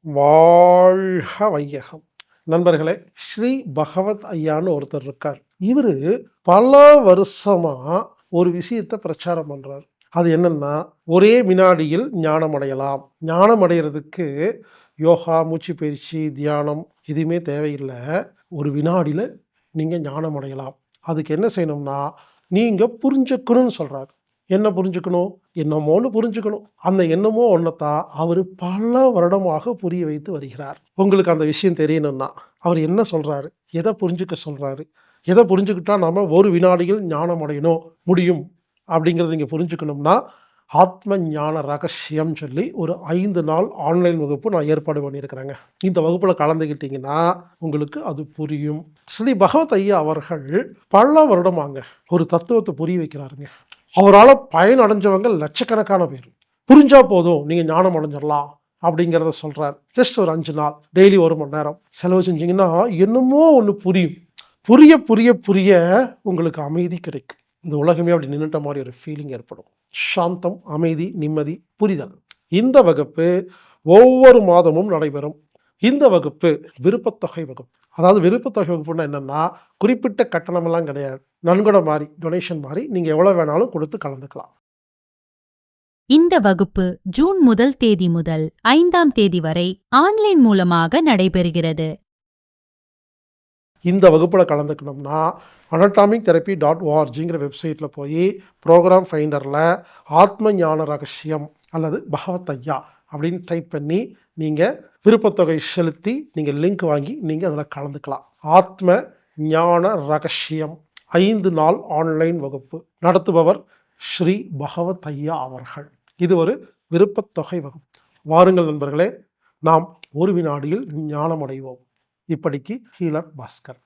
வாழ்க வையகம். நண்பர்களே, ஸ்ரீ பகவத் ஐயான்னு ஒருத்தர் இருக்கார். இவரு பல வருஷமா ஒரு விஷயத்த பிரச்சாரம் பண்றார். அது என்னன்னா, ஒரே வினாடியில் ஞானம் அடையலாம். ஞானம் அடையறதுக்கு யோகா, மூச்சு பயிற்சி, தியானம் எதுவுமே தேவையில்ல. ஒரு வினாடியில நீங்க ஞானம் அடையலாம். அதுக்கு என்ன செய்யணும்னா, நீங்க புரிஞ்சுக்கணும்னு சொல்றாரு. என்ன புரிஞ்சுக்கணும்? என்னமோன்னு புரிஞ்சுக்கணும். அந்த என்னமோ ஒன்னத்தான் அவரு பல வருடமாக புரிய வைத்து வருகிறார். உங்களுக்கு அந்த விஷயம் தெரியணும்னா, அவர் என்ன சொல்றாரு? எத புரிஞ்சுக்க சொல்றாரு? எத புரிஞ்சுக்கிட்டா நாம ஒரு வினாடியில் ஞானம் அடையணும் முடியும் அப்படிங்கிறத நீங்க புரிஞ்சுக்கணும்னா, ஆத்ம ஞான ரகசியம் சொல்லி ஒரு 5 நாள் ஆன்லைன் வகுப்பு நான் ஏற்பாடு பண்ணியிருக்கிறேங்க. இந்த வகுப்புல கலந்துக்கிட்டீங்கன்னா, உங்களுக்கு அது புரியும். ஸ்ரீ பகவத் ஐயா அவர்கள் பல வருடமாங்க ஒரு தத்துவத்த புரிய வைக்கிறாருங்க. அவரால பயன் அடைஞ்சவங்க லட்சக்கணக்கான பேர். புரிஞ்சா போதும், நீங்க ஞானம் அடைஞ்சிடலாம் அப்படிங்கிறத சொல்றார். ஜஸ்ட் ஒரு 5 நாள், டெய்லி 1 மணி நேரம் செலவு செஞ்சீங்கன்னா, என்னமோ ஒண்ணு புரியும். புரிய, புரிய, புரிய உங்களுக்கு அமைதி கிடைக்கும். இந்த உலகமே அப்படி நின்னுட்ட மாரி ஒரு ஃபீலிங் ஏற்படும். சாந்தம், அமைதி, நிம்மதி, புரிதல். இந்த வகுப்பு ஒவ்வொரு மாதமும் நடைபெறும். இந்த வகுப்பு விருப்பத்தொகை வகுப்பு. அதாவது விருப்பத்தொகை வகுப்புன்னா என்னன்னா, குறிப்பிட்ட கட்டணமெல்லாம் கிடையாது. நன்கொடை மாரி, டொனேஷன் மாரி நீங்க எவ்வளவு வேணாலும் குடுத்து கலந்துக்கலாம். இந்த வகுப்பு ஜூன் முதல் தேதி முதல் 5ஆம் தேதி வரை ஆன்லைன் மூலமாக நடைபெறுகிறது. இந்த வகுப்புல கலந்துக்கணும்னா, anatomictherapy.orgங்கிற வெப்சைட்ல போயி, புரோகிராம் ஃபைண்டர்ல ஆத்ம ஞான ரகசியம் அல்லது பகவத் ஐயா அப்படின்னு டைப் பண்ணி, நீங்க விருப்பத்தொகை செலுத்தி, நீங்க லிங்க் வாங்கி, நீங்க அதில கலந்துக்கலாம். ஆத்ம ஞான ரகசியம் 5 நாள் ஆன்லைன் வகுப்பு. நடத்துபவர் ஸ்ரீ பகவத் ஐயா அவர்கள். இது ஒரு விருப்பத்தொகை வகுப்பு. வாருங்கள் நண்பர்களே, நாம் ஒரு வினாடியில் ஞானம் அடைவோம். இப்படிக்கு ஹீலர் பாஸ்கர்.